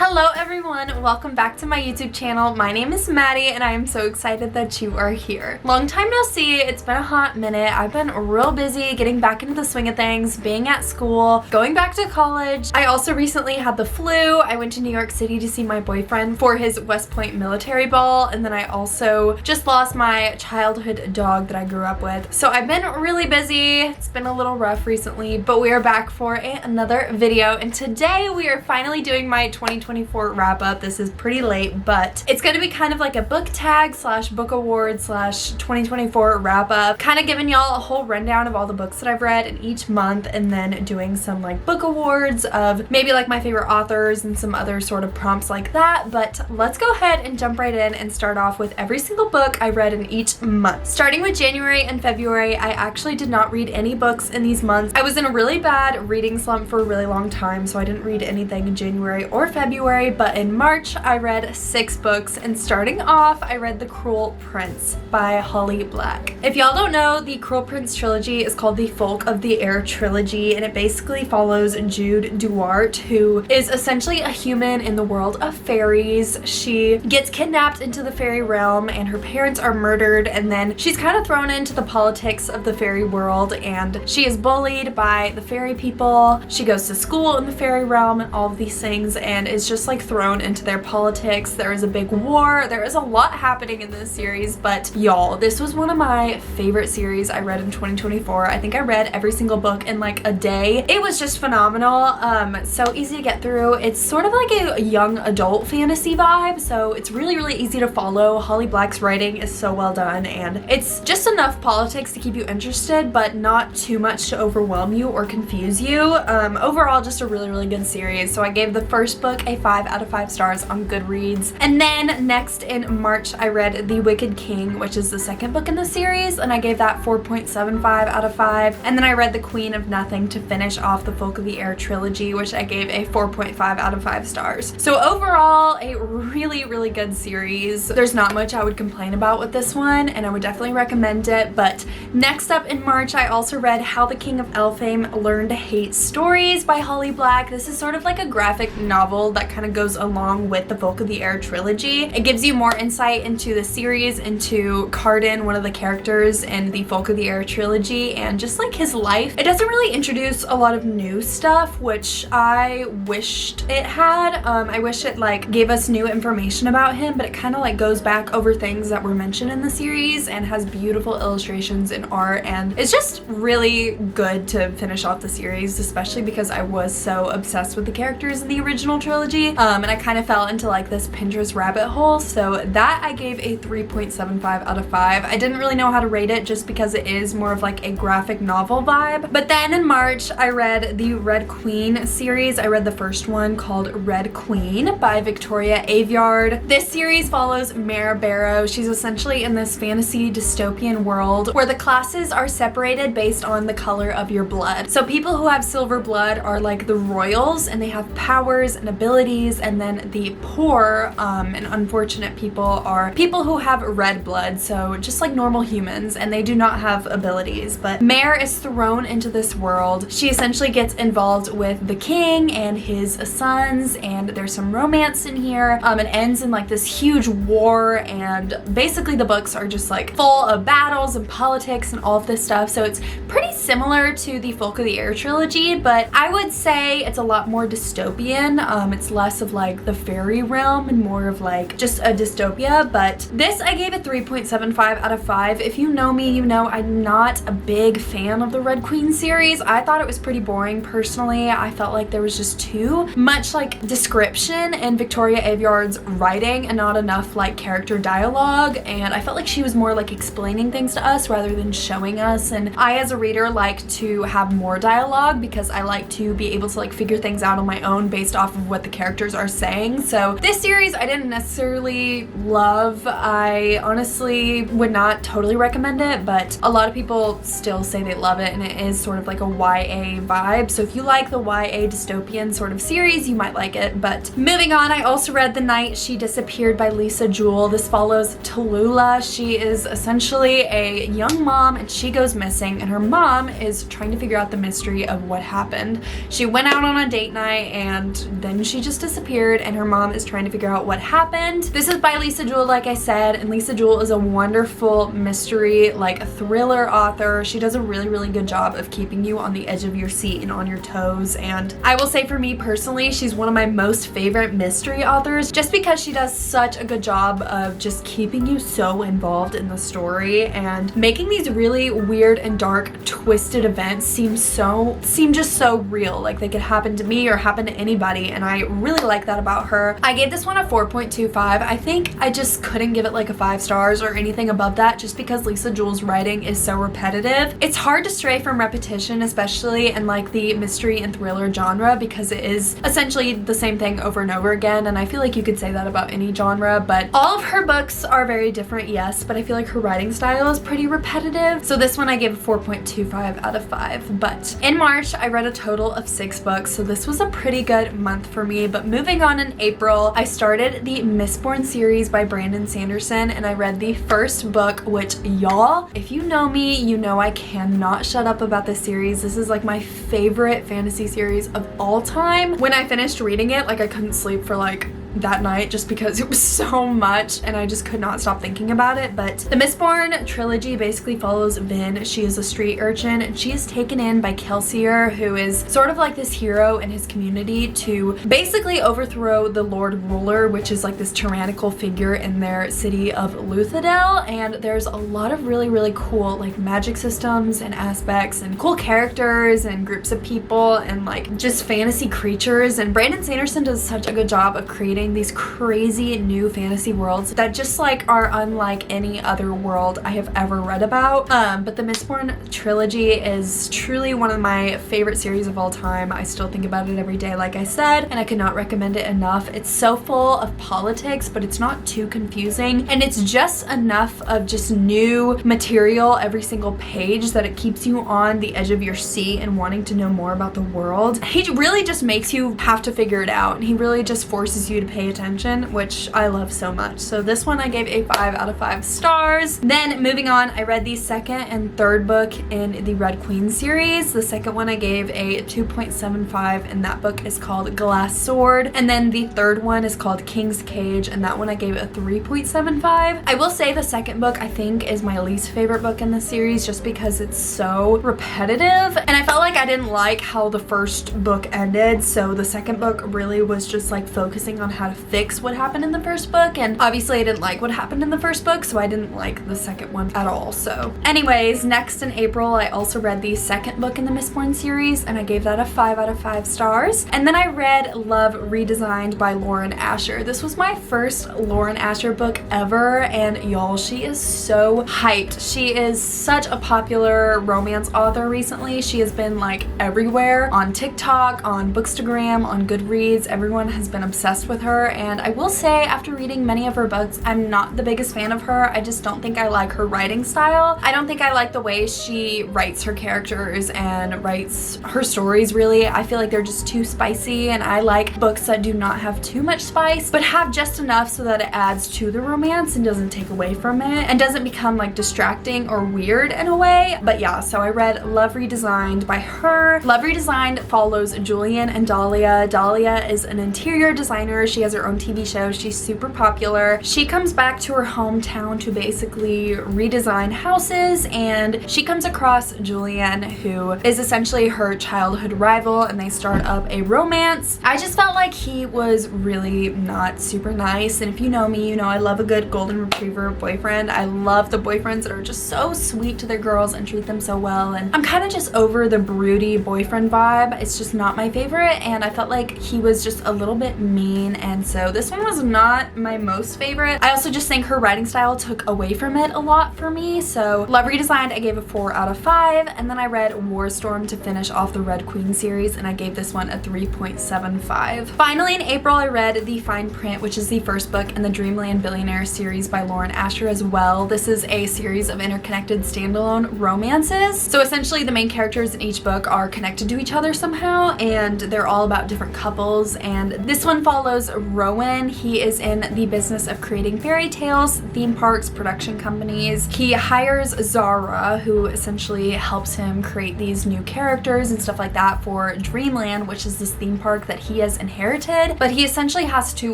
Hello everyone, welcome back to my YouTube channel. My name is Maddie and I am so excited that you are here. Long time no see, it's been a hot minute. I've been real busy getting back into the swing of things, being at school, going back to college. I also recently had the flu. I went to New York City to see my boyfriend for his West Point military ball, and then I also just lost my childhood dog that I grew up with. So I've been really busy. It's been a little rough recently, but we are back for another video, and today we are finally doing my 2024 wrap up. This is pretty late, but it's going to be kind of like a book tag slash book award slash 2024 wrap up, kind of giving y'all a whole rundown of all the books that I've read in each month, and then doing some like book awards of maybe like my favorite authors and some other sort of prompts like that. But let's go ahead and jump right in and start off with every single book I read in each month. Starting with January and February, I actually did not read any books in these months. I was in a really bad reading slump for a really long time, so I didn't read anything in January or February, but in March I read 6 books, and starting off I read The Cruel Prince by Holly Black. If y'all don't know, the Cruel Prince trilogy is called the Folk of the Air trilogy, and it basically follows Jude Duarte, who is essentially a human in the world of fairies. She gets kidnapped into the fairy realm and her parents are murdered, and then she's kind of thrown into the politics of the fairy world, and she is bullied by the fairy people. She goes to school in the fairy realm and all of these things, and is just like thrown into their politics. There is a big war. There is a lot happening in this series, but y'all, this was one of my favorite series I read in 2024. I think I read every single book in like a day. It was just phenomenal. So easy to get through. It's sort of like a young adult fantasy vibe, so it's really easy to follow. Holly Black's writing is so well done, and it's just enough politics to keep you interested, but not too much to overwhelm you or confuse you. Overall, just a really good series. So I gave the first book a 5 out of 5 stars on Goodreads. And then next in March, I read The Wicked King, which is the second book in the series, and I gave that 4.75 out of 5. And then I read The Queen of Nothing to finish off the Folk of the Air trilogy, which I gave a 4.5 out of 5 stars. So overall, a really good series. There's not much I would complain about with this one, and I would definitely recommend it. But next up in March, I also read How the King of Elfhame Learned to Hate Stories by Holly Black. This is sort of like a graphic novel that kind of goes along with the Folk of the Air trilogy. It gives you more insight into the series, into Cardan, one of the characters in the Folk of the Air trilogy, and just like his life. It doesn't really introduce a lot of new stuff, which I wished it had. I wish it like gave us new information about him, but it kind of like goes back over things that were mentioned in the series and has beautiful illustrations and art, and it's just really good to finish off the series, especially because I was so obsessed with the characters in the original trilogy, and I kind of fell into like this Pinterest rabbit hole. So that I gave a 3.75 out of 5. I didn't really know how to rate it just because it is more of like a graphic novel vibe. But then in March, I read the Red Queen series. I read the first one called Red Queen by Victoria Aveyard. This series follows Mare Barrow. She's essentially in this fantasy dystopian world where the classes are separated based on the color of your blood. So people who have silver blood are like the royals, and they have powers and abilities, and then the poor and unfortunate people are people who have red blood, so just like normal humans, and they do not have abilities. But Mare is thrown into this world. She essentially gets involved with the king and his sons, and there's some romance in here. It ends in like this huge war, and basically the books are just like full of battles and politics and all of this stuff. So it's pretty similar to the Folk of the Air trilogy, but I would say it's a lot more dystopian. It's less of like the fairy realm and more of like just a dystopia. But this I gave a 3.75 out of 5. If you know me, you know I'm not a big fan of the Red Queen series. I thought it was pretty boring personally. I felt like there was just too much like description in Victoria Aveyard's writing and not enough like character dialogue, and I felt like she was more like explaining things to us rather than showing us. And I as a reader like to have more dialogue because I like to be able to like figure things out on my own based off of what the characters are saying. So this series I didn't necessarily love. I honestly would not totally recommend it, but a lot of people still say they love it, and it is sort of like a YA vibe. So if you like the YA dystopian sort of series, you might like it. But moving on, I also read The Night She Disappeared by Lisa Jewell. This follows Tallulah. She is essentially a young mom, and she goes missing, and her mom mom is trying to figure out the mystery of what happened. She went out on a date night and then she just disappeared, and her mom is trying to figure out what happened. This is by Lisa Jewell, like I said, and Lisa Jewell is a wonderful mystery, like thriller author. She does a really good job of keeping you on the edge of your seat and on your toes, and I will say for me personally, she's one of my most favorite mystery authors just because she does such a good job of just keeping you so involved in the story and making these really weird and dark twisted events seem just so real, like they could happen to me or happen to anybody, and I really like that about her. I gave this one a 4.25. I think I just couldn't give it like a 5 stars or anything above that just because Lisa Jewell's writing is so repetitive. It's hard to stray from repetition, especially in like the mystery and thriller genre, because it is essentially the same thing over and over again, and I feel like you could say that about any genre, but all of her books are very different, yes, but I feel like her writing style is pretty repetitive. So this one I gave a 4.25 out of 5. But in March, I read a total of 6 books, so this was a pretty good month for me. But moving on, in April, I started the Mistborn series by Brandon Sanderson, and I read the first book, which, y'all, if you know me, you know I cannot shut up about this series. This is like my favorite fantasy series of all time. When I finished reading it, like I couldn't sleep for like that night just because it was so much and I just could not stop thinking about it. But the Mistborn trilogy basically follows Vin. She is a street urchin and she is taken in by Kelsier, who is sort of like this hero in his community, to basically overthrow the Lord Ruler, which is like this tyrannical figure in their city of Luthadel. And there's a lot of really cool like magic systems and aspects and cool characters and groups of people and like just fantasy creatures, and Brandon Sanderson does such a good job of creating these crazy new fantasy worlds that just like are unlike any other world I have ever read about. But the Mistborn trilogy is truly one of my favorite series of all time. I still think about it every day, like I said, and I could not recommend it enough. It's so full of politics, but it's not too confusing, and it's just enough of just new material every single page that it keeps you on the edge of your seat and wanting to know more about the world. He really just makes you have to figure it out, and he really just forces you to pay attention, which I love so much. So this one I gave a 5 out of 5 stars. Then moving on, I read the second and third book in the Red Queen series. The second one I gave a 2.75, and that book is called Glass Sword. And then the third one is called King's Cage, and that one I gave a 3.75. I will say the second book I think is my least favorite book in the series just because it's so repetitive, and I felt like I didn't like how the first book ended, so the second book really was just like focusing on how to fix what happened in the first book, and obviously I didn't like what happened in the first book, so I didn't like the second one at all. So anyways, next in April I also read the second book in the Mistborn series, and I gave that a 5 out of 5 stars. And then I read Love Redesigned by Lauren Asher. This was my first Lauren Asher book ever, and y'all, she is so hyped. She is such a popular romance author recently. She has been like everywhere on TikTok, on Bookstagram, on Goodreads. Everyone has been obsessed with her, and I will say after reading many of her books, I'm not the biggest fan of her. I just don't think I like her writing style. I don't think I like the way she writes her characters and writes her stories, really. I feel like they're just too spicy, and I like books that do not have too much spice but have just enough so that it adds to the romance and doesn't take away from it and doesn't become like distracting or weird in a way. But yeah, so I read Love Redesigned by her. Love Redesigned follows Julian and Dahlia. Dahlia is an interior designer. She has her own TV show. She's super popular. She comes back to her hometown to basically redesign houses, and she comes across Julian, who is essentially her childhood rival, and they start up a romance. I just felt like he was really not super nice, and if you know me, you know I love a good golden retriever boyfriend. I love the boyfriends that are just so sweet to their girls and treat them so well, and I'm kind of just over the broody boyfriend vibe. It's just not my favorite, and I felt like he was just a little bit mean, and so this one was not my most favorite. I also just think her writing style took away from it a lot for me. So Love Redesigned I gave a 4 out of 5, and then I read Warstorm to finish off the Red Queen series, and I gave this one a 3.75. Finally in April I read The Fine Print, which is the first book in the Dreamland Billionaire series by Lauren Asher as well. This is a series of interconnected standalone romances. So essentially the main characters in each book are connected to each other somehow, and they're all about different couples, and this one follows Rowan. He is in the business of creating fairy tales, theme parks, production companies. He hires Zara, who essentially helps him create these new characters and stuff like that for Dreamland, which is this theme park that he has inherited. But he essentially has to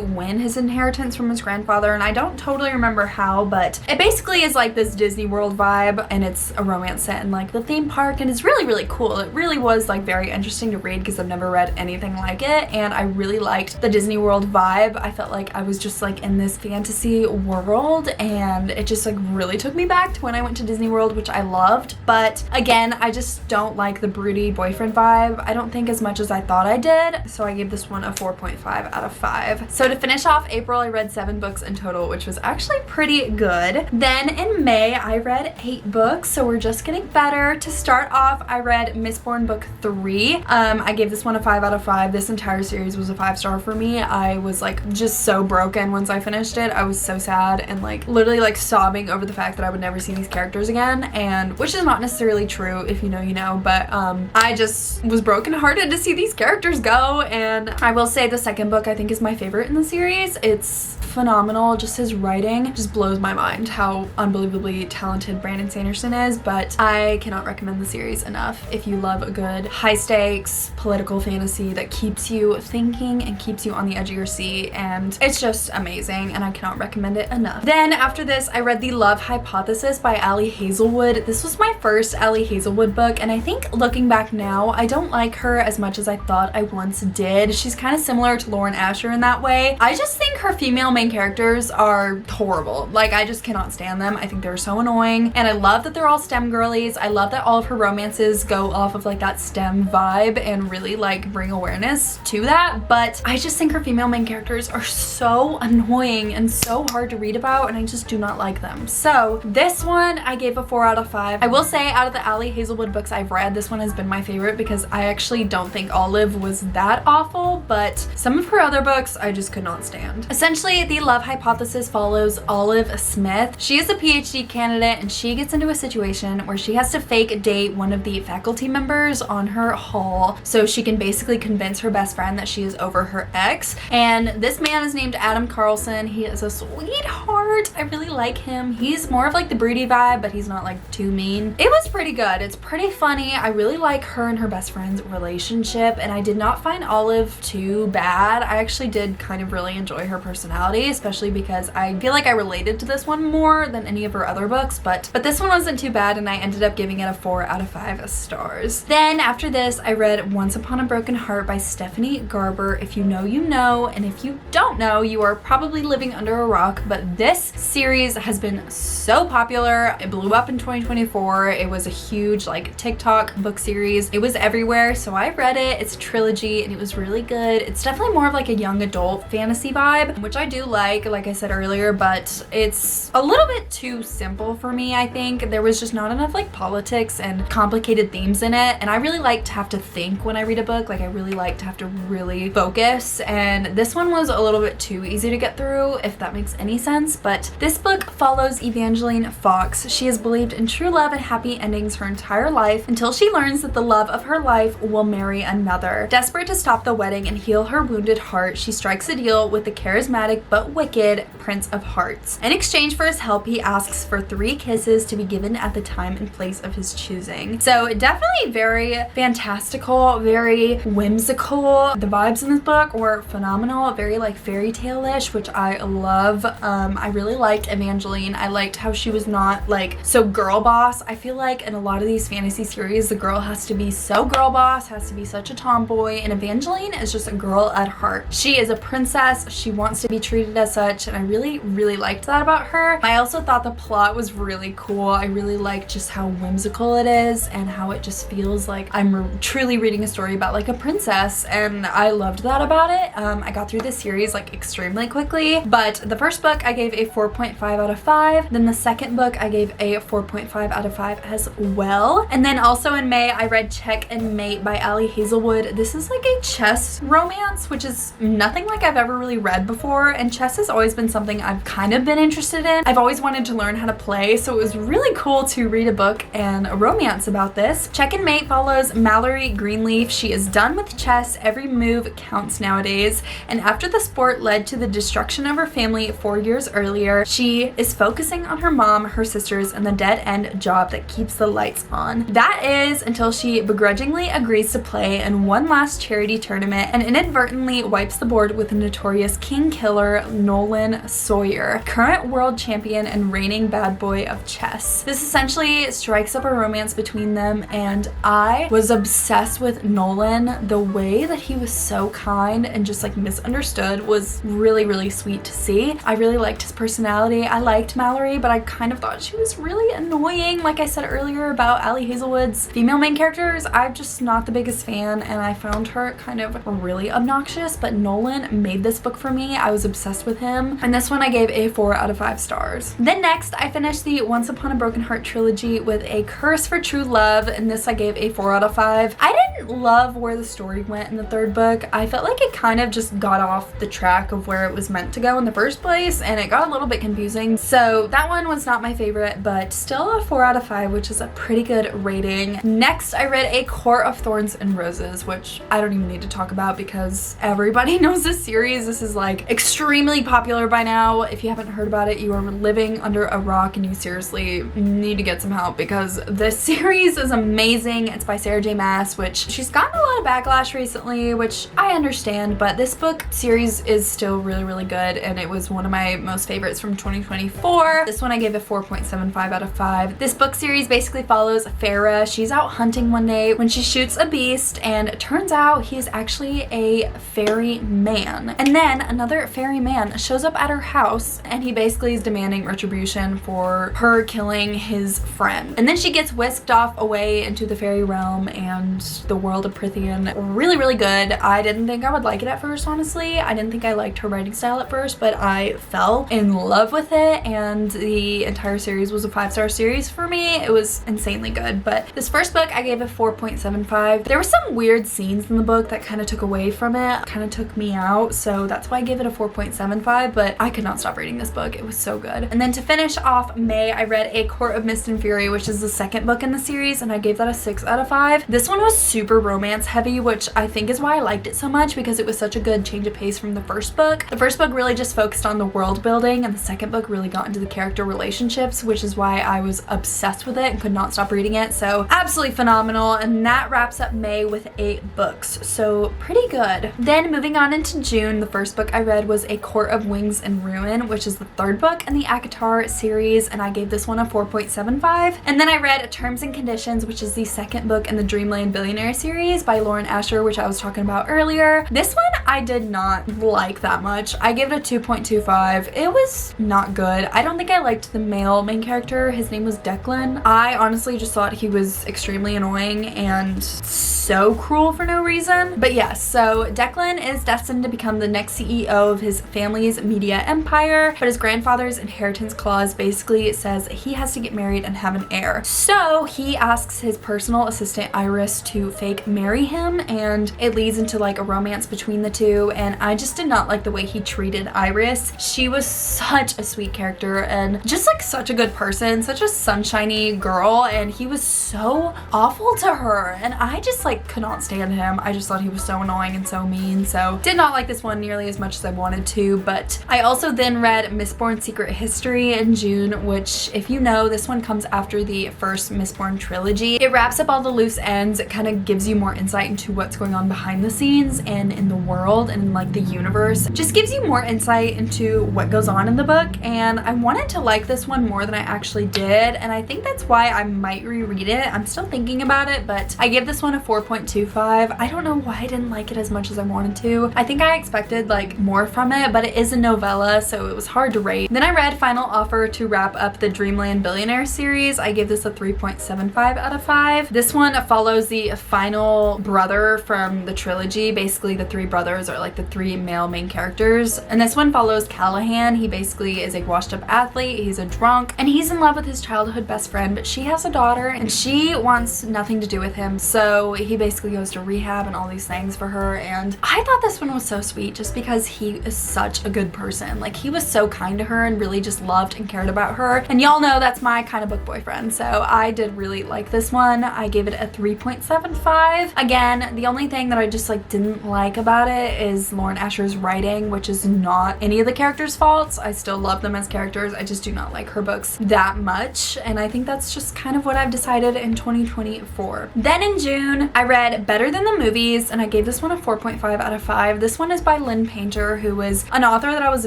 win his inheritance from his grandfather, and I don't totally remember how, but it basically is like this Disney World vibe, and it's a romance set in like the theme park, and it's really, really cool. It really was like very interesting to read because I've never read anything like it, and I really liked the Disney World vibe. I felt like I was just like in this fantasy world, and it just like really took me back to when I went to Disney World, which I loved. But again, I just don't like the broody boyfriend vibe. I don't think as much as I thought I did, so I gave this one a 4.5 out of 5. So to finish off April, I read 7 books in total, which was actually pretty good. Then in May, I read 8 books, so we're just getting better. To start off, I read Mistborn book 3. I gave this one a 5 out of 5. This entire series was a 5-star for me. I was like just so broken once I finished it. I was so sad and like literally like sobbing over the fact that I would never see these characters again, and which is not necessarily true. If you know, you know, but I just was brokenhearted to see these characters go. And I will say the second book I think is my favorite in the series. It's phenomenal. Just his writing just blows my mind how unbelievably talented Brandon Sanderson is, but I cannot recommend the series enough if you love a good high stakes political fantasy that keeps you thinking and keeps you on the edge of your seat, and it's just amazing, and I cannot recommend it enough. Then after this, I read The Love Hypothesis by Ali Hazelwood. This was my first Ali Hazelwood book, and I think looking back now, I don't like her as much as I thought I once did. She's kind of similar to Lauren Asher in that way. I just think her female main characters are horrible. Like, I just cannot stand them. I think they're so annoying, and I love that they're all STEM girlies. I love that all of her romances go off of like that STEM vibe and really like bring awareness to that, but I just think her female main characters are so annoying and so hard to read about, and I just do not like them. So this one I gave a 4 out of 5. I will say out of the Ali Hazelwood books I've read, this one has been my favorite because I actually don't think Olive was that awful, but some of her other books I just could not stand. Essentially, The Love Hypothesis follows Olive Smith. She is a PhD candidate, and she gets into a situation where she has to fake date one of the faculty members on her hall so she can basically convince her best friend that she is over her ex. And this man is named Adam Carlson. He is a sweetheart. I really like him. He's more of like the broody vibe, but he's not like too mean. It was pretty good. It's pretty funny. I really like her and her best friend's relationship, and I did not find Olive too bad. I actually did kind of really enjoy her personality, especially because I feel like I related to this one more than any of her other books, but this one wasn't too bad, and I ended up giving it a 4 out of 5 stars. Then after this, I read Once Upon a Broken Heart by Stephanie Garber. If you know, you know, and if you don't know, you are probably living under a rock, but this series has been so popular. It blew up in 2024. It was a huge like TikTok book series. It was everywhere, so I read it. It's a trilogy, and it was really good. It's definitely more of like a young adult fantasy vibe, which I do like I said earlier, but it's a little bit too simple for me. I think there was just not enough like politics and complicated themes in it, and I really like to have to think when I read a book. Like, I really like to have to really focus, and this one was a little bit too easy to get through, if that makes any sense. But this book follows Evangeline Fox. She has believed in true love and happy endings her entire life until she learns that the love of her life will marry another. Desperate to stop the wedding and heal her wounded heart, she strikes a deal with the charismatic but wicked Prince of Hearts. In exchange for his help, he asks for 3 kisses to be given at the time and place of his choosing. So definitely very fantastical, very whimsical. The vibes in this book were phenomenal, very like fairy tale-ish, which I love. I really liked Evangeline. I liked how she was not like so girl boss. I feel like in a lot of these fantasy series, the girl has to be so girl boss, has to be such a tomboy, and Evangeline is just a girl at heart. She is a princess. She wants to be treated as such, and I really, really liked that about her. I also thought the plot was really cool. I really liked just how whimsical it is and how it just feels like I'm truly reading a story about like a princess, and I loved that about it. I got through this series like extremely quickly, but the first book I gave a 4.5 out of 5. Then the second book I gave a 4.5 out of 5 as well. And then also in May, I read Check and Mate by Ali Hazelwood. This is like a chess romance, which is nothing like I've ever really read before, and chess has always been something I've kind of been interested in. I've always wanted to learn how to play, so it was really cool to read a book and a romance about this. Check and Mate follows Mallory Greenleaf. She is done with chess. Every move counts nowadays. And after the sport led to the destruction of her family 4 years earlier, she is focusing on her mom, her sisters, and the dead-end job that keeps the lights on. That is until she begrudgingly agrees to play in one last charity tournament and inadvertently wipes the board with the notorious king killer Nolan Sawyer, current world champion and reigning bad boy of chess. This essentially strikes up a romance between them, and I was obsessed with Nolan. The way that he was so kind and just like misunderstood was really, really sweet to see. I really liked his personality. I liked Mallory, but I kind of thought she was really annoying. Like I said earlier about Ali Hazelwood's female main characters, I'm just not the biggest fan, and I found her kind of really obnoxious, but Nolan made this book for me. I was obsessed with him, and this one I gave a 4 out of 5 stars. Then next, I finished the Once Upon a Broken Heart trilogy with A Curse for True Love, and this I gave a 4 out of 5. I didn't love where the story went in the third book. I felt like it kind of just got off the track of where it was meant to go in the first place, and it got a little bit confusing. So that one was not my favorite, but still a 4 out of 5, which is a pretty good rating. Next, I read A Court of Thorns and Roses, which I don't even need to talk about because everybody knows this series. This is like extremely popular by now. If you haven't heard about it, you are living under a rock and you seriously need to get some help because this series is amazing. It's by Sarah J Maas, which she's gotten a lot of backlash recently, which I understand, but this book series is still really, really good, and it was one of my most favorites from 2024. This one I gave a 4.75 out of 5. This book series basically follows Farah. She's out hunting one day when she shoots a beast, and it turns out he is actually a fairy man. And then another fairy man shows up at her house, and he basically is demanding retribution for her killing his friend. And then she gets whisked off away into the fairy realm and the world of Prythian. Really, really good. I didn't think I would like it at first, honestly. I didn't think I liked her writing style at first, but I fell in love with it, and the entire series was a 5-star series for me. It was insanely good. But this first book I gave a 4.75. There were some weird scenes in the book that kind of took away from it, kind of took me out, so that's why I gave it a 4.75, but I could not stop reading this book. It was so good. And then to finish off May, I read A Court of Mist and Fury, which is the second book in the series, and I gave that a 6 out of 5. This one was super romance heavy, which I think is why I liked it so much, because it was such a good change of pace from the first book. The first book really just focused on the world building, and the second book really got into the character relationships, which is why I was obsessed with it and could not stop reading it. So absolutely phenomenal. And that wraps up May with 8 books, so pretty good. Then moving on into June, the first book I read was A Court of Wings and Ruin, which is the third book in the ACOTAR series, and I gave this one a 4.75. And then I read Terms and Conditions, which is the second book in the Dreamland Billionaire series by Lauren Asher, which I was talking about earlier. This one I did not like that much. I gave it a 2.25. It was not good. I don't think I liked the male main character. His name was Declan. I honestly just thought he was extremely annoying and so cruel for no reason. But yes, so Declan is destined to become the next CEO of his family's media empire, but his grandfather's inheritance clause basically says he has to get married and have an heir. So he asks his personal assistant Iris to fake marry him, and it leads into like a romance between the two, and I just did not like the way he treated Iris. She was such a sweet character and just like such a good person, such a sunshiny girl, and he was so awful to her, and I just like could not stand him. I just thought he was so annoying and so mean, so did not like this one nearly as much as I wanted to. But I also then read Mistborn Secret History in June, which, if you know, this one comes after the first Mistborn trilogy. It wraps up all the loose ends. It kind of gives you more insight into what's going on behind the scenes and in the world and in like the universe. Just gives you more insight into what goes on in the book, and I wanted to like this one more than I actually did, and I think that's why I might reread it. I'm still thinking about it, but I give this one a 4.25. I don't know why I didn't like it as much as I wanted to. I think I expected like more from it, but it is a novella, so it was hard to rate. Then I read Final Offer to wrap up the Dreamland Billionaire series. I gave this a 3.75 out of 5. This one follows the final brother from the trilogy. Basically, the three brothers are like the three male main characters. And this one follows Callahan. He basically is a washed up athlete. He's a drunk and he's in love with his childhood best friend, but she has a daughter and she wants nothing to do with him. So he basically goes to rehab and all these things for her. And I thought this one was so sweet just because he is such a good person. Like, he was so kind to her and really just loved and cared about her. And y'all know that's my kind of book boyfriend. So I did really like this one. I gave it a 3.75. Again, the only thing that I just like didn't like about it is Lauren Asher's writing, which is not any of the characters' faults. I still love them as characters. I just do not like her books that much. And I think that's just kind of what I've decided in 2024. Then in June, I read Better Than the Movies and I gave this one a 4.5 out of 5. This one is by Lynn Painter, who was an author that I was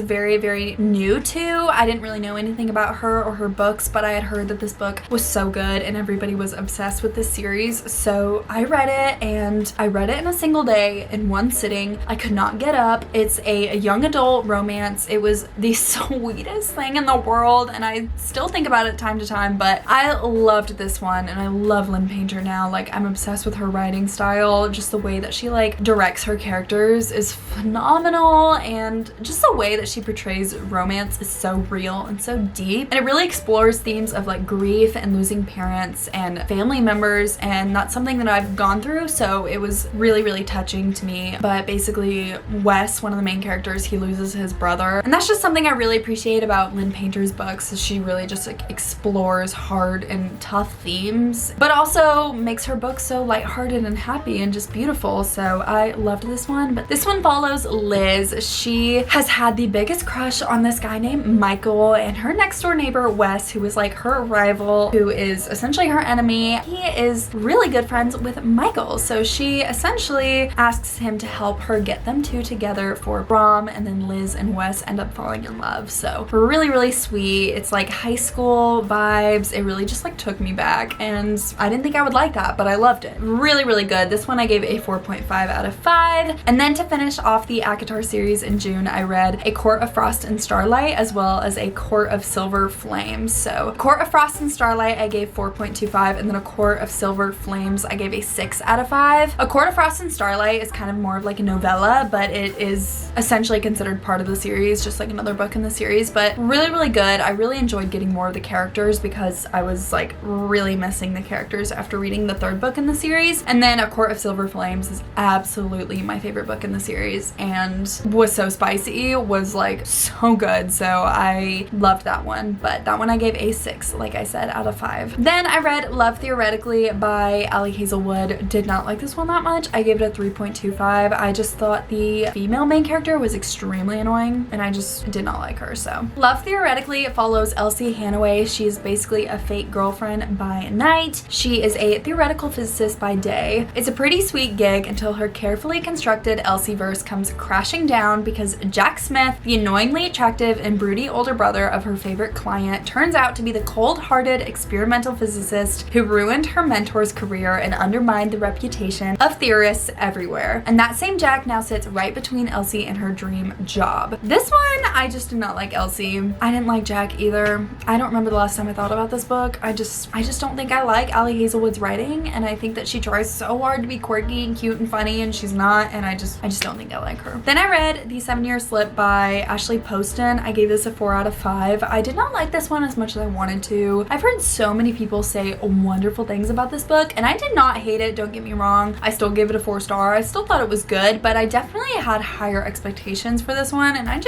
very, very new to. I didn't really know anything about her or her books, but I had heard that this book was so good and everybody was obsessed with this series. So I read it and I read it in a single day in one sitting. I could not get up. It's a young adult romance. It was the sweetest thing in the world and I still think about it time to time, but I loved this one and I love Lynn Painter now. Like, I'm obsessed with her writing style. Just the way that she like directs her characters is phenomenal, and just the way that she portrays romance is so real and so deep, and it really explores themes of like grief and losing parents and family members, and that's something that I've gone through, so it was really, really touching to me. But basically, Wes, one of the main characters, he loses his brother, and that's just something I really appreciate about Lynn Painter's books, is she really just like explores hard and tough themes, but also makes her books so lighthearted and happy and just beautiful. So I loved this one. But this one follows Liz. She has had the biggest crush on this guy named Michael, and her next door neighbor Wes, who is like her rival, who is essentially her enemy, he is really good friends with Michael. So she essentially asks him to help her get them two together for prom, and then Liz and Wes end up falling in love. So really, really sweet. It's like high school vibes. It really just like took me back, and I didn't think I would like that, but I loved it. Really, really good. This one I gave a 4.5 out of 5. And then to finish off the ACOTAR series in June, I read A Court of Frost and Starlight, as well as A Court of Silver Flames. So Court of Frost and Starlight I gave 4.25, and then A Court of Silver Flames I gave a 6 out of 5. A Court of Frost and Starlight is kind of more of like a novella, but it is essentially considered part of the series, just like another book in the series, but really, really good. I really enjoyed getting more of the characters because I was like really missing the characters after reading the third book in the series. And then A Court of Silver Flames is absolutely my favorite book in the series and was so spicy, was like so good. So I loved that one, but that one I gave a 6, like I said, out of 5. Then I read Love Theoretically by Ali Hazelwood. Did not like this one that much. I gave it a 3.25. I just thought the female main character was extremely annoying and I just did not like her. So Love Theoretically follows Elsie Hanaway. She's basically a fake girlfriend by night. She is a theoretical physicist by day. It's a pretty sweet gig until her carefully constructed Elsieverse comes crashing down because Jack Smith, the annoyingly attractive and broody older brother of her favorite client, turns out to be the cold-hearted experimental physicist who ruined her mentor's career and undermined the reputation of theorists everywhere. And that same Jack now sits right between Elsie and her dream job. This one, I just did not like Elsie. I didn't like Jack either. I don't remember the last time I thought about this book. I just don't think I like Ali Hazelwood's writing, and I think that she tries so hard to be quirky and cute and funny, and she's not, and I just don't think I like her. Then I read The 7-Year Slip by Ashley Poston. I gave this a 4 out of 5. I did not like this one as much as I wanted to. I've heard so many people say wonderful things about this book, and I did not hate it, don't get me wrong. I still gave it a 4 star. I still thought it was good, but I definitely had higher expectations for this one, and I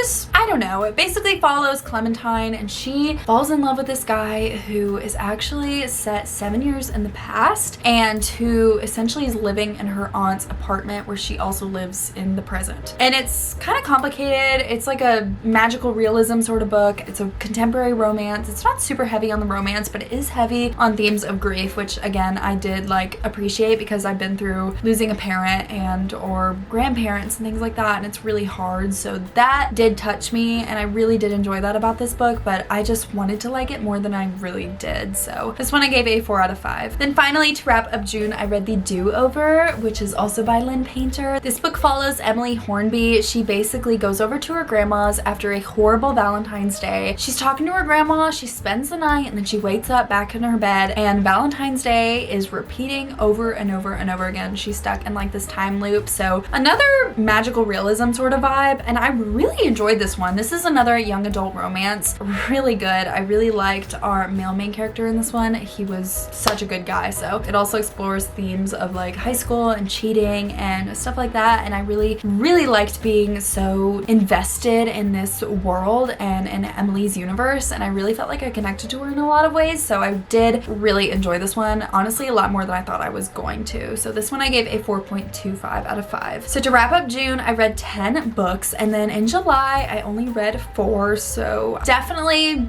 don't know. It basically follows Clementine, and she falls in love with this guy who is actually set 7 years in the past and who essentially is living in her aunt's apartment where she also lives in the present. And it's kind of complicated. It's like a magical realism sort of book. It's a contemporary romance. It's not super heavy on the romance, but it is heavy on themes of grief, which again, I did like appreciate because I've been through losing a parent and or grandparents and things like that, and it's really hard. So that did touch me, and I really did enjoy that about this book, but I just wanted to like it more than I really did. So this one I gave a 4 out of 5. Then finally, to wrap up June, I read The Do-Over, which is also by Lynn Painter. This book follows Emily Hornby. She basically goes over to her grandma's after a horrible Valentine's Day. She's talking to her grandma, she spends the night, and then she wakes up back in her bed, and Valentine's Day is repeating over and over and over again. She's stuck in like this time loop. So another magical realism sort of vibe, and I really enjoyed this one. This is another young adult romance. Really good. I really liked our male main character in this one. He was such a good guy. So it also explores themes of like high school and cheating and stuff like that, and I really liked being so invested in this world and in Emily's universe, and I really felt like I connected to her in a lot of ways. So I did really enjoy this one, honestly a lot more than I thought I was going to. So this one I gave a 4.25 out of 5. So to wrap up June, I read 10 books, and then in July I only read 4. So definitely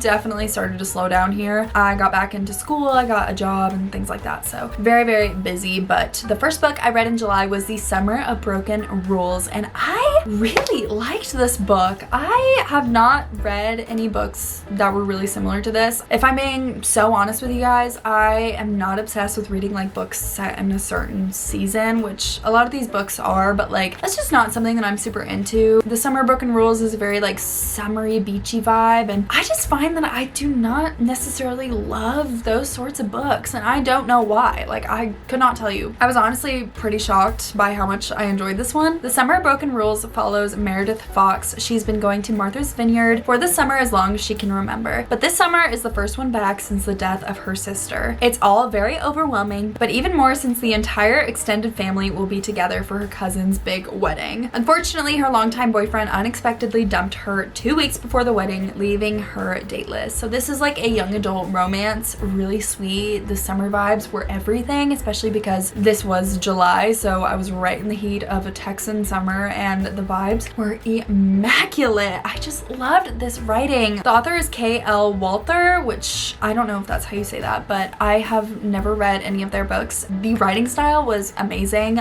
started to slow down here. I got back into school, I got a job and things like that, so very busy. But the first book I read in July was The Summer of Broken Rules, and I really liked this book. I have not read any books that were really similar to this. If I'm being so honest with you guys, I am not obsessed with reading like books set in a certain season, which a lot of these books are, but like that's just not something that I'm super into. The Summer of Broken Rules is a very like summery, beachy vibe, and I just find that I do not necessarily love those sorts of books, and I don't know why. Like, I could not tell you. I was honestly pretty shocked by how much I enjoyed this one. The Summer of Broken Rules follows Meredith Fox. She's been going to Martha's Vineyard for the summer as long as she can remember, but this summer is the first one back since the death of her sister. It's all very overwhelming, but even more since the entire extended family will be together for her cousin's big wedding. Unfortunately, her longtime boyfriend unexpectedly dumped her 2 weeks before the wedding, leaving her dateless. So this is like a young adult romance, really sweet. The summer vibes were everything, especially because this was July, so I was right in the heat of a Texan summer, and the vibes were immaculate. I just loved this writing. The author is K.L. Walther, which I don't know if that's how you say that, but I have never read any of their books. The writing style was amazing.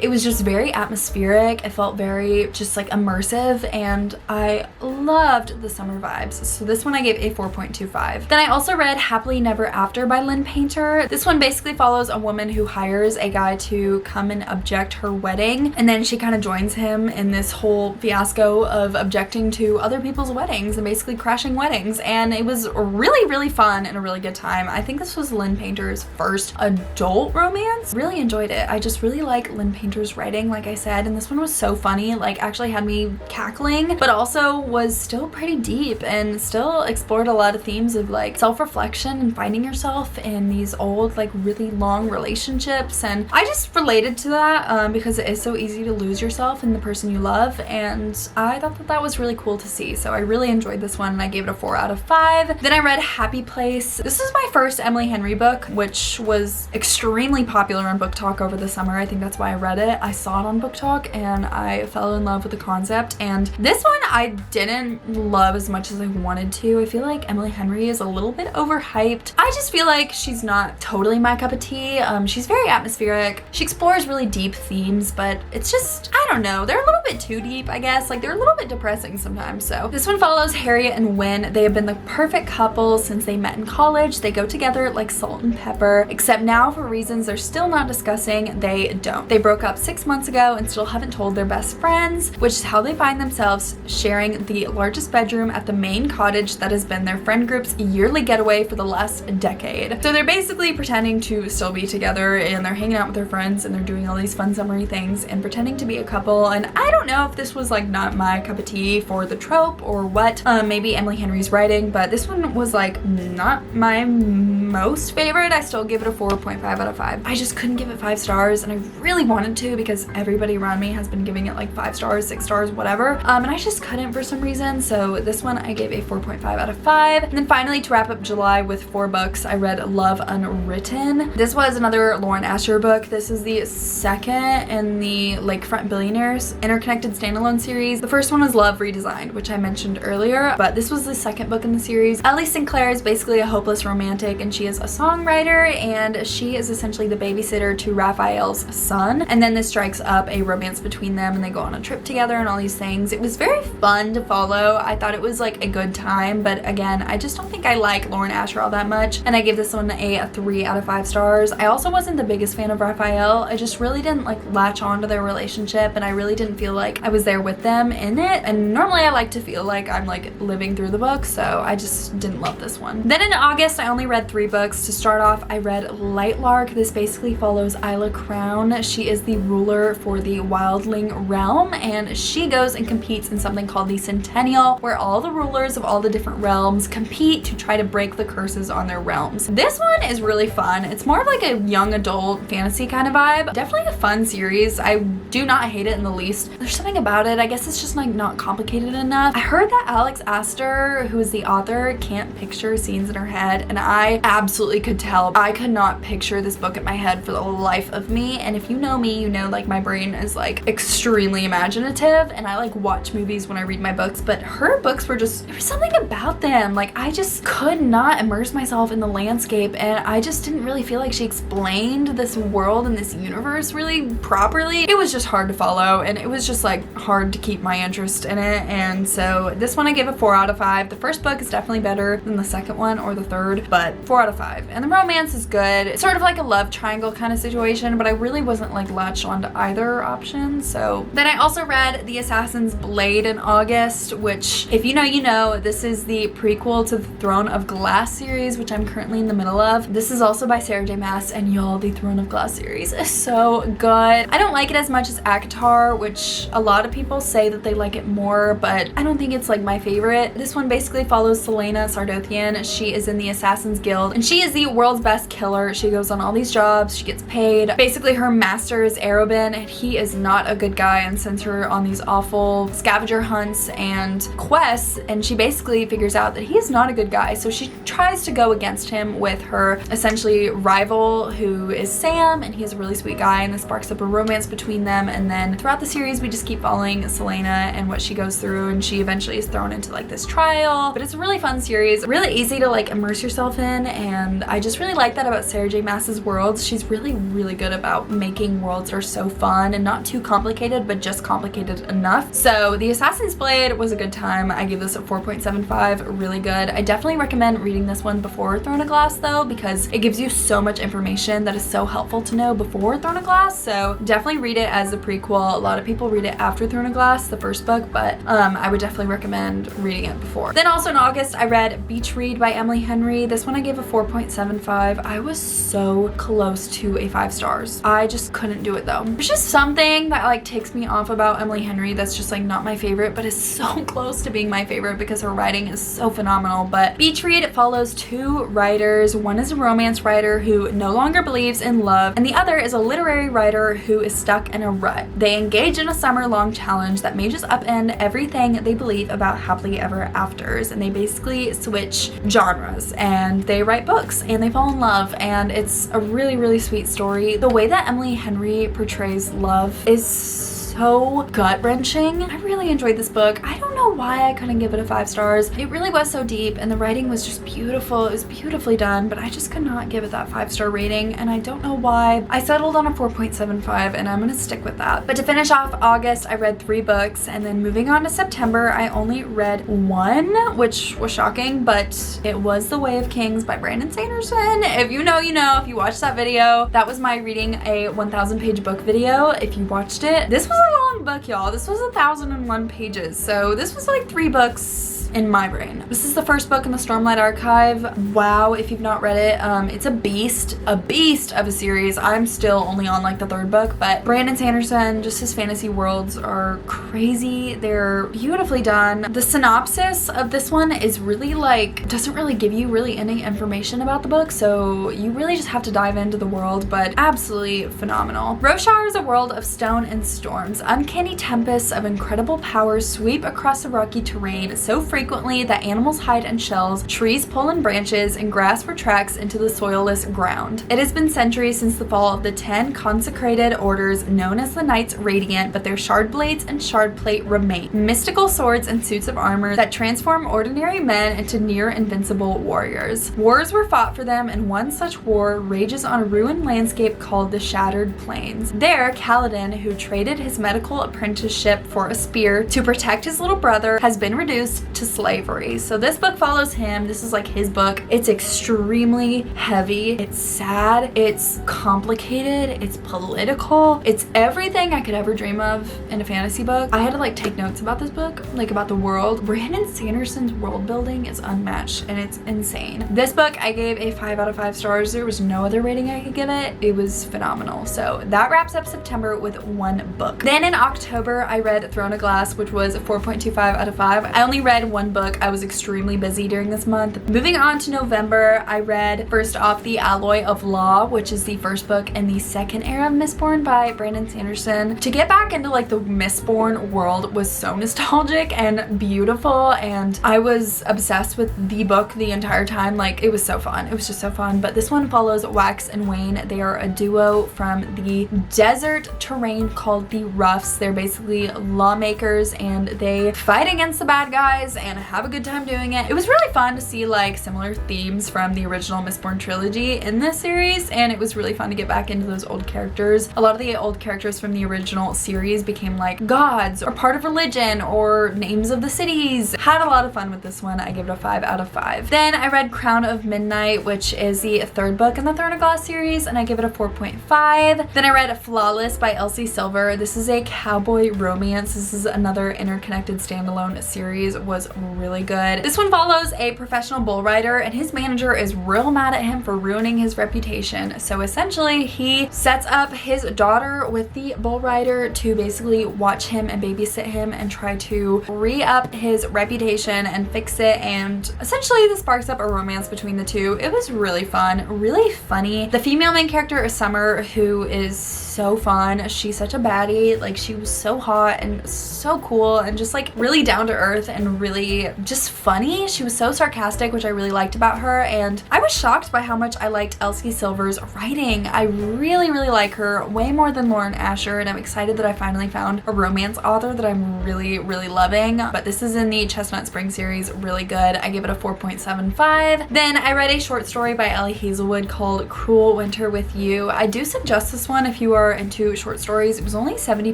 It was just very atmospheric. It felt very just like immersive, and I loved the summer vibes. So this one I gave a 4.25. Then I also read Happily Never After by Lynn Painter. This one basically follows a woman who hires a guy to come and object her wedding, and then she kind of joins him in this whole fiasco of objecting to other people's weddings and basically crashing weddings, and it was really fun and a really good time. I think this was Lynn Painter's first adult romance. Really enjoyed it. I just really like Lynn Painter's writing, like I said, and this one was so funny, like actually had me cackling, but also was still pretty deep and still explored a lot of themes of like self-reflection and finding yourself in these old like really long relationships, and I just related to that because it is so easy to lose yourself in the person you love, and I thought that that was really cool to see. So I really enjoyed this one and I gave it a 4 out of 5. Then I read Happy Place. This is my first Emily Henry book, which was extremely popular on Book Talk over the summer. I think that's why I read it. I saw it on Book Talk and I fell in love with the concept, and this one I didn't love as much as I wanted to. I feel like Emily Henry is a little bit overhyped. I just feel like she's not totally my cup of tea. She's very atmospheric. She explores really deep themes, but it's just, I don't know, they're a little bit too deep, I guess. Like, they're a little bit depressing sometimes. So this one follows Harriet and Wynne. They have been the perfect couple since they met in college. They go together like salt and pepper, except now for reasons they're still not discussing, they don't. They broke up 6 months ago and still haven't told their best friends, which is how they find themselves sharing the largest bedroom at the main cottage that has been their friend group's yearly getaway for the last decade. So they're basically pretending to still be together, and they're hanging out with their friends, and they're doing all these fun summery things and pretending to be a couple. And I don't know if this was like not my cup of tea for the trope or what, maybe Emily Henry's writing, but this one was like not my most favorite. I still give it a 4.5 out of 5. I just couldn't give it 5 stars, and I really wanted to because everybody around me has been giving it like 5 stars, 6 stars, whatever, and I just couldn't for some reason. So this one I gave a 4.5 out of 5. And then finally, to wrap up July with 4 books, I read Love Unwritten. This was another Lauren Asher book. This is the second in the Lakefront Billionaires interconnected standalone series. The first one was Love Redesigned, which I mentioned earlier, but this was the second book in the series. Ellie Sinclair is basically a hopeless romantic, and she is a songwriter, and she is essentially the babysitter to Raphael's son, and then this strikes up a romance between them, and they go on a trip together and all these things. It was very fun to follow. I thought it was like a good time, but again, I just don't think I like Lauren Asher all that much, and I gave this one a 3 out of 5 stars. I also wasn't the biggest fan of Raphael. I just really didn't like latch on to their relationship, and I really didn't feel like I was there with them in it, and normally I like to feel like I'm like living through the book, so I just didn't love this one. Then in August, I only read 3 books. To start off, I read Light Lark. This basically basically follows Isla Crown. She is the ruler for the Wildling realm, and she goes and competes in something called the Centennial, where all the rulers of all the different realms compete to try to break the curses on their realms. This one is really fun. It's more of like a young adult fantasy kind of vibe. Definitely a fun series. I do not hate it in the least. There's something about it, I guess it's just like not complicated enough. I heard that Alex Astor, who is the author, can't picture scenes in her head, and I absolutely could tell. I could not picture this book in my head for the life of me, and if you know me, you know like my brain is like extremely imaginative, and I like watch movies when I read my books, but her books were just, there was something about them. Like I just could not immerse myself in the landscape, and I just didn't really feel like she explained this world and this universe really properly. It was just hard to follow, and it was just like hard to keep my interest in it, and so this one I give a 4 out of 5. The first book is definitely better than the second one or the third, but 4 out of 5. And the romance is good. It's sort of like a love triangle kind of situation, but I really wasn't like latched onto either option. So then I also read The Assassin's Blade in August, which if you know, you know. This is the prequel to the Throne of Glass series, which I'm currently in the middle of. This is also by Sarah J Maas, and y'all, the Throne of Glass series is so good. I don't like it as much as ACOTAR, which a lot of people say that they like it more, but I don't think it's like my favorite. This one basically follows Selena Sardothian. She is in the Assassin's Guild, and she is the world's best killer. She goes on all these jobs, she gets paid. Basically her master is Arobin, and he is not a good guy and sends her on these awful scavenger hunts and quests, and she basically figures out that he is not a good guy, so she tries to go against him with her essentially rival, who is Sam, and he's a really sweet guy, and this sparks up a romance between them. And then throughout the series we just keep following Selena and what she goes through, and she eventually is thrown into like this trial. But it's a really fun series, really easy to like immerse yourself in, and I just really like that about Sarah J Maas's worlds. She's really good about making worlds that are so fun and not too complicated, but just complicated enough. So The Assassin's Blade was a good time. I give this a 4.75, really good. I definitely recommend reading this one before Throne of Glass though, because it gives you so much information that is so helpful to know before Throne of Glass. So definitely read it as a prequel. A lot of people read it after Throne of Glass, the first book, but I would definitely recommend reading it before. Then also in August I read Beach Read by Emily Henry. This one I gave a 4.75. I was so close to a 5 stars. I just couldn't do it though. There's just something that like takes me off about Emily Henry that's just like not my favorite, but is so close to being my favorite because her writing is so phenomenal. But Beach Read follows 2 writers. One is a romance writer who no longer believes in love, and the other is a literary writer who is stuck in a rut. They engage in a summer-long challenge that may just upend everything they believe about happily ever afters, and they basically switch genres and they write books and they fall in love, and it's a really sweet story. The way that Emily Henry portrays love is so gut-wrenching. I really enjoyed this book. I don't know why I couldn't give it a 5 stars. It really was so deep, and the writing was just beautiful. It was beautifully done, but I just could not give it that 5-star rating, and I don't know why. I settled on a 4.75, and I'm gonna stick with that. But to finish off August, I read 3 books, and then moving on to September, I only read 1, which was shocking, but it was The Way of Kings by Brandon Sanderson. If you know, you know. If you watched that video, that was my reading a 1,000 page book video. If you watched it, this was a long book, y'all. This was 1,001 pages, so this was like 3 books in my brain. This is the first book in the Stormlight Archive. Wow, if you've not read it, it's a beast of a series. I'm still only on like the 3rd book, but Brandon Sanderson, just his fantasy worlds are crazy. They're beautifully done. The synopsis of this one is really like, doesn't really give you really any information about the book, so you really just have to dive into the world, but absolutely phenomenal. Roshar is a world of stone and storms. Uncanny tempests of incredible power sweep across the rocky terrain so frequently that animals hide in shells, trees pull in branches, and grass retracts into the soilless ground. It has been centuries since the fall of the 10 consecrated orders known as the Knights Radiant, but their shard blades and shard plate remain. Mystical swords and suits of armor that transform ordinary men into near invincible warriors. Wars were fought for them, and one such war rages on a ruined landscape called the Shattered Plains. There, Kaladin, who traded his medical apprenticeship for a spear to protect his little brother, has been reduced to into slavery. So this book follows him. This is like his book. It's extremely heavy. It's sad. It's complicated. It's political. It's everything I could ever dream of in a fantasy book. I had to like take notes about this book, like about the world. Brandon Sanderson's world building is unmatched and it's insane. This book I gave a 5 out of 5 stars. There was no other rating I could give it. It was phenomenal. So that wraps up September with one book. Then in October, I read Throne of Glass, which was a 4.25 out of 5. I only read one book. I was extremely busy during this month. Moving on to November, I read first off The Alloy of Law, which is the first book in the second era of Mistborn by Brandon Sanderson. To get back into like the Mistborn world was so nostalgic and beautiful, and I was obsessed with the book the entire time. Like, it was so fun. It was just so fun. But this one follows Wax and Wayne. They are a duo from the desert terrain called the Roughs. They're basically lawmakers and they fight against the bad guys and have a good time doing it. It was really fun to see like similar themes from the original Mistborn trilogy in this series, and it was really fun to get back into those old characters. A lot of the old characters from the original series became like gods or part of religion or names of the cities. Had a lot of fun with this one. I give it a 5 out of 5. Then I read Crown of Midnight, which is the third book in the Throne of Glass series, and I give it a 4.5. Then I read Flawless by Elsie Silver. This is a cowboy romance. This is another interconnected standalone series. It was really good. This one follows a professional bull rider, and his manager is real mad at him for ruining his reputation. So essentially he sets up his daughter with the bull rider to basically watch him and babysit him and try to re-up his reputation and fix it, and essentially this sparks up a romance between the two. It was really fun, really funny. The female main character is Summer, who is so fun. She's such a baddie. Like, she was so hot and so cool and just like really down to earth and really just funny. She was so sarcastic, which I really liked about her, and I was shocked by how much I liked Elsie Silver's writing. I really like her way more than Lauren Asher, and I'm excited that I finally found a romance author that I'm really loving. But this is in the Chestnut Spring series. Really good. I give it a 4.75. Then I read a short story by Ellie Hazelwood called Cruel Winter with You. I do suggest this one if you are into short stories. It was only 70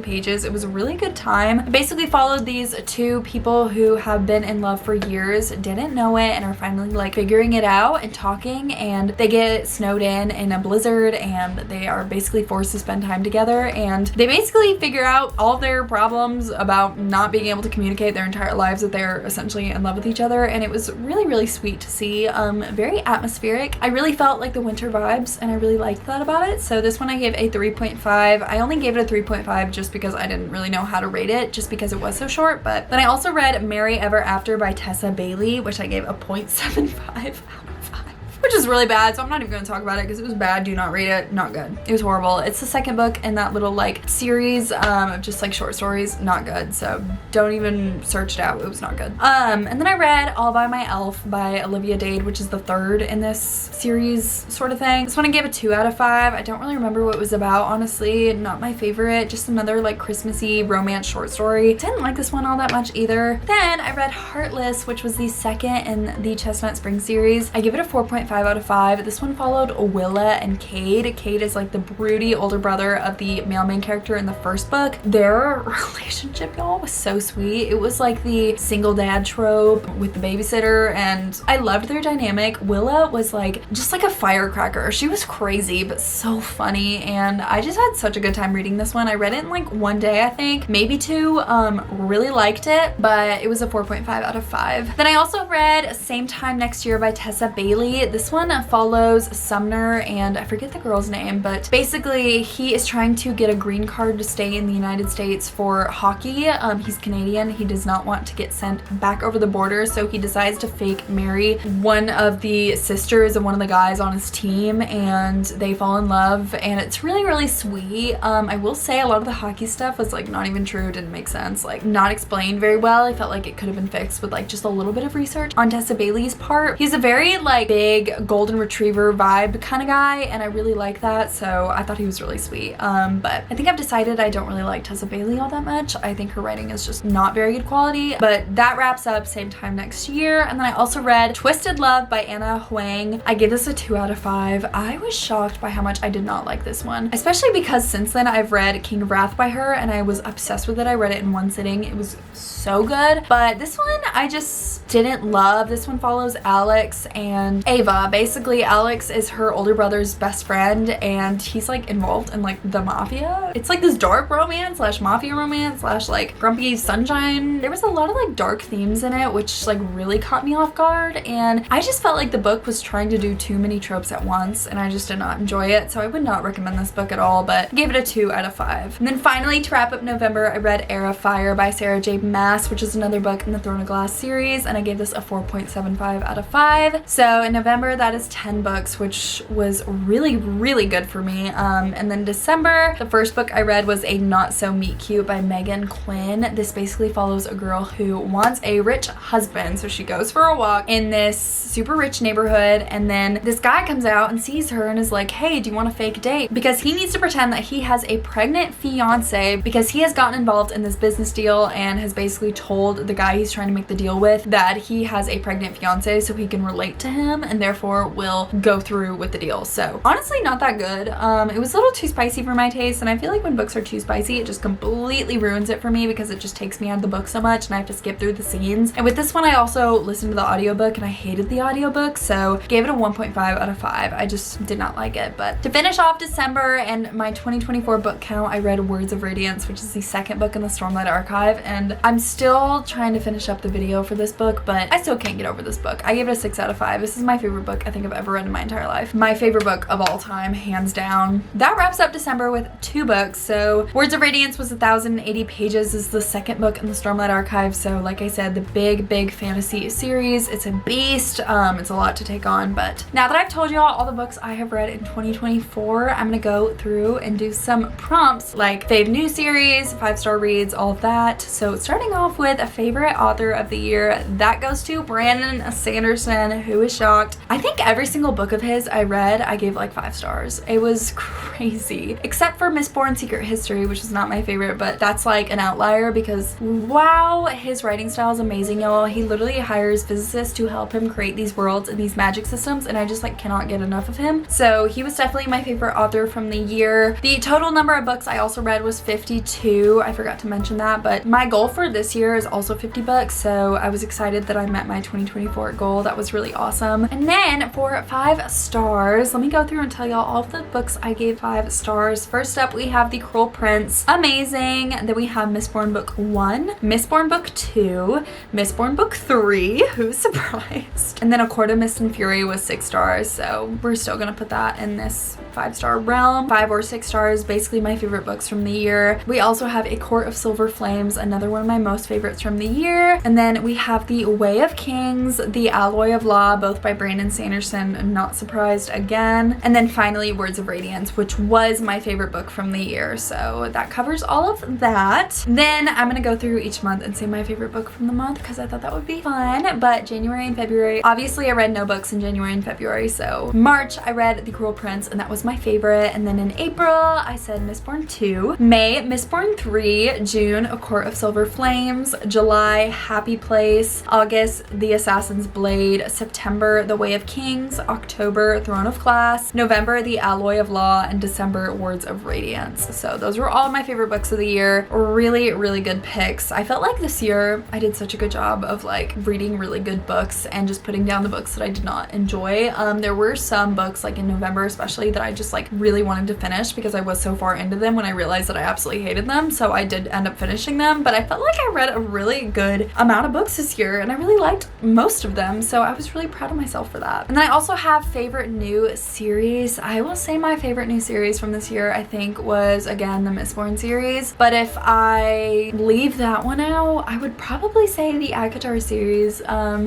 pages. It was a really good time. It basically followed these two people who have been in love for years, didn't know it, and are finally like figuring it out and talking, and they get snowed in a blizzard, and they are basically forced to spend time together, and they basically figure out all their problems about not being able to communicate their entire lives, that they're essentially in love with each other. And it was really sweet to see. Very atmospheric. I really felt like the winter vibes, and I really liked that about it. So this one I gave a 3.5. I only gave it a 3.5 just because I didn't really know how to rate it, just because it was so short. But then I also read Merry Ever After by Tessa Bailey, which I gave a 0.75 out of 5. Which is really bad, so I'm not even going to talk about it because it was bad. Do not read it. Not good. It was horrible. It's the second book in that little like series of just like short stories. Not good, so don't even search it out. It was not good. And then I read All by My Elf by Olivia Dade, which is the third in this series sort of thing. This one I gave a 2 out of 5. I don't really remember what it was about, honestly. Not my favorite. Just another like Christmassy romance short story. Didn't like this one all that much either. Then I read Heartless, which was the second in the Chestnut Spring series. I give it a 4.5 out of 5. This one followed Willa and Cade. Cade is like the broody older brother of the male main character in the first book. Their relationship, y'all, was so sweet. It was like the single dad trope with the babysitter, and I loved their dynamic. Willa was like just like a firecracker. She was crazy but so funny, and I just had such a good time reading this one. I read it in like one day, I think, maybe two. Really liked it, but it was a 4.5 out of 5. Then I also read Same Time Next Year by Tessa Bailey. This one follows Sumner, and I forget the girl's name, but basically he is trying to get a green card to stay in the United States for hockey. He's Canadian. He does not want to get sent back over the border, so he decides to fake marry one of the sisters of one of the guys on his team, and they fall in love, and it's really sweet. I will say a lot of the hockey stuff was like not even true, didn't make sense, like not explained very well. I felt like it could have been fixed with like just a little bit of research on Tessa Bailey's part. He's a very like big golden retriever vibe kind of guy, and I really like that, so I thought he was really sweet. But I think I've decided I don't really like Tessa Bailey all that much. I think her writing is just not very good quality, but that wraps up same time next year. And then I also read Twisted Love by Anna Huang. I gave this a 2 out of 5. I was shocked by how much I did not like this one, especially because since then I've read King of Wrath by her and I was obsessed with it. I read it in one sitting. It was so good, but this one I just didn't love. This one follows Alex and Ava. Basically, Alex is her older brother's best friend and he's like involved in like the mafia. It's like this dark romance slash mafia romance slash like grumpy sunshine. There was a lot of like dark themes in it, which like really caught me off guard, and I just felt like the book was trying to do too many tropes at once and I just did not enjoy it, so I would not recommend this book at all, but I gave it a 2 out of 5. And then finally, to wrap up November, I read Heir of Fire by Sarah J Maas, which is another book in the Throne of Glass series, and I gave this a 4.75 out of 5. So in November, that is 10 books, which was really good for me. And then December, the first book I read was A Not So Meet Cute by Megan Quinn. This basically follows a girl who wants a rich husband, so she goes for a walk in this super rich neighborhood, and then this guy comes out and sees her and is like, hey, do you want a fake date? Because he needs to pretend that he has a pregnant fiance because he has gotten involved in this business deal and has basically told the guy he's trying to make the deal with that he has a pregnant fiance so he can relate to him and therefore will go through with the deal. So honestly, not that good. It was a little too spicy for my taste, and I feel like when books are too spicy, it just completely ruins it for me because it just takes me out of the book so much and I have to skip through the scenes. And with this one, I also listened to the audiobook and I hated the audiobook, so gave it a 1.5 out of 5. I just did not like it. But to finish off December and my 2024 book count, I read Words of Radiance, which is the second book in the Stormlight Archive, and I'm still trying to finish up the video for this book, but I still can't get over this book. I gave it a 6 out of 5. This is my favorite book I think I've ever read in my entire life. My favorite book of all time, hands down. That wraps up December with 2 books. So Words of Radiance was 1,080 pages, is the second book in the Stormlight Archive, so like I said, the big fantasy series. It's a beast. It's a lot to take on, but now that I've told you all the books I have read in 2024, I'm gonna go through and do some prompts like fave new series, 5-star reads, all of that. So starting off with a favorite author of the year, that goes to Brandon Sanderson. Who is shocked? I think every single book of his I read, I gave like 5 stars. It was crazy, except for Mistborn Secret History, which is not my favorite, but that's like an outlier because wow, his writing style is amazing, y'all. He literally hires physicists to help him create these worlds and these magic systems, and I just like cannot get enough of him. So he was definitely my favorite author from the year. The total number of books I also read was 52. I forgot to mention that, but my goal for this year is also 50 books, so I was excited that I met my 2024 goal. That was really awesome. And then for 5 stars, let me go through and tell y'all all of the books I gave 5 stars. First up, we have The Cruel Prince. Amazing. Then we have Mistborn Book 1, Mistborn Book 2, Mistborn Book 3. Who's surprised? And then A Court of Mist and Fury was 6 stars, so we're still gonna put that in this 5-star realm. 5 or 6 stars, basically my favorite books from the year. We also have A Court of Silver Flames, another one of my most favorites from the year. And then we have The Way of Kings, The Alloy of Law, both by Brandon Sanderson, not surprised again. And then finally Words of Radiance, which was my favorite book from the year. So that covers all of that. Then I'm gonna go through each month and say my favorite book from the month because I thought that would be fun. But January and February, obviously I read no books in January and February. So March I read The Cruel Prince and that was my favorite. And then in April I said Mistborn 2, May Mistborn 3, June A Court of Silver Flames, July Happy Place, August The Assassin's Blade, September The Way of Kings, October Throne of Glass, November The Alloy of Law, and December Words of Radiance. So those were all my favorite books of the year. Really good picks. I felt like this year I did such a good job of like reading really good books and just putting down the books that I did not enjoy. There were some books like in November especially that I just like really wanted to finish because I was so far into them when I realized that I absolutely hated them, so I did end up finishing them. But I felt like I read a really good amount of books this year and I really liked most of them, so I was really proud of myself for that. And then I also have favorite new series. I will say my favorite new series from this year I think was again the Mistborn series, but if I leave that one out, I would probably say the ACOTAR series.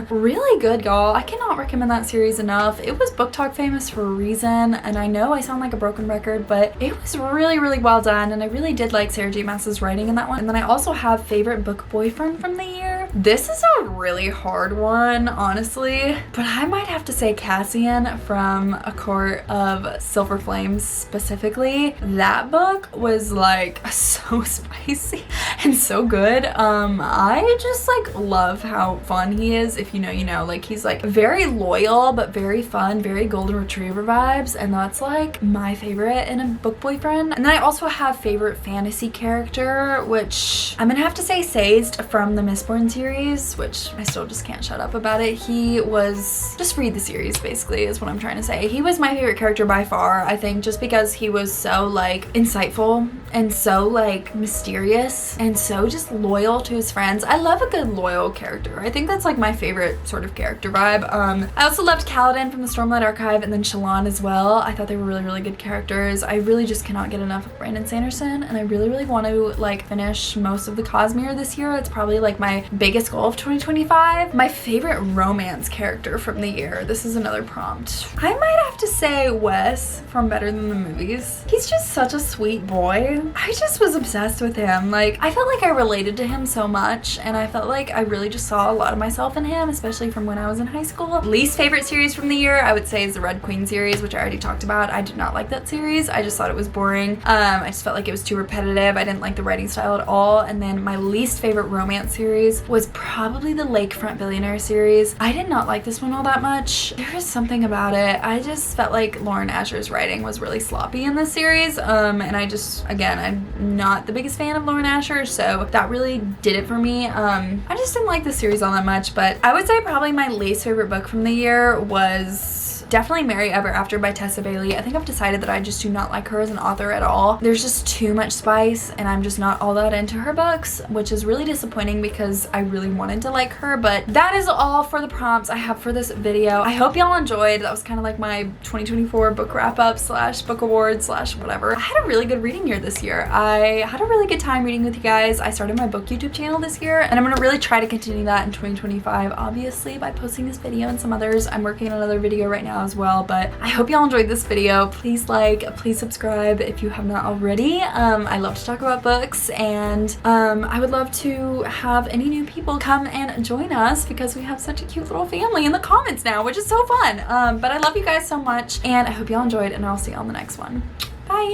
Really good, y'all. I cannot recommend that series enough. It was Book Talk famous for a reason, and I know I sound like a broken record, but it was really well done, and I really did like Sarah J Maas's writing in that one. And then I also have favorite book boyfriend from the year. This is a really hard one, honestly, but I might have to say Cassian from A Court of Silver Flames specifically. That book was like so spicy and so good. I just like love how fun he is. If you know, you know. Like, he's like very loyal but very fun, very golden retriever vibes, and that's like my favorite in a book boyfriend. And then I also have favorite fantasy character, which I'm gonna have to say Sazed from the Mistborn series, which I still just can't shut up about it. He was, just read the series basically is what I'm trying to say. He was my favorite character by far, I think, just because he was so like insightful and so like mysterious and so just loyal to his friends. I love a good loyal character. I think that's like my favorite sort of character vibe. I also loved Kaladin from the Stormlight Archive, and then Shallan as well. I thought they were really good characters. I really just cannot get enough of Brandon Sanderson, and I really want to like finish most of the Cosmere this year. It's probably like my biggest goal of 2025. My favorite romance character from the year. This is another prompt. I might have to say Wes from Better Than the Movies. He's just such a sweet boy. I just was obsessed with him. Like, I felt like I related to him so much, and I felt like I really just saw a lot of myself in him, especially from when I was in high school. Least favorite series from the year, I would say, is the Red Queen series, which I already talked about. I did not like that series. I just thought it was boring. I just felt like it was too repetitive. I didn't like the writing style at all. And then my least favorite romance series was probably the Lakefront Billionaire series. I did not like this one all that much. There was something about it. I just felt like Lauren Asher's writing was really sloppy in this series. And I just, again, I'm not the biggest fan of Lauren Asher, so that really did it for me. I just didn't like the series all that much, but I would say probably my least favorite book from the year was definitely Mary Ever After by Tessa Bailey. I think I've decided that I just do not like her as an author at all. There's just too much spice, and I'm just not all that into her books, which is really disappointing because I really wanted to like her. But that is all for the prompts I have for this video. I hope y'all enjoyed. That was kind of like my 2024 book wrap up slash book awards slash whatever. I had a really good reading year this year. I had a really good time reading with you guys. I started my book YouTube channel this year, and I'm gonna really try to continue that in 2025, obviously by posting this video and some others. I'm working on another video right now as well, but I hope y'all enjoyed this video. Please like, please subscribe if you have not already. I love to talk about books, and I would love to have any new people come and join us because we have such a cute little family in the comments now, which is so fun. But I love you guys so much, and I hope y'all enjoyed, and I'll see you on the next one. Bye!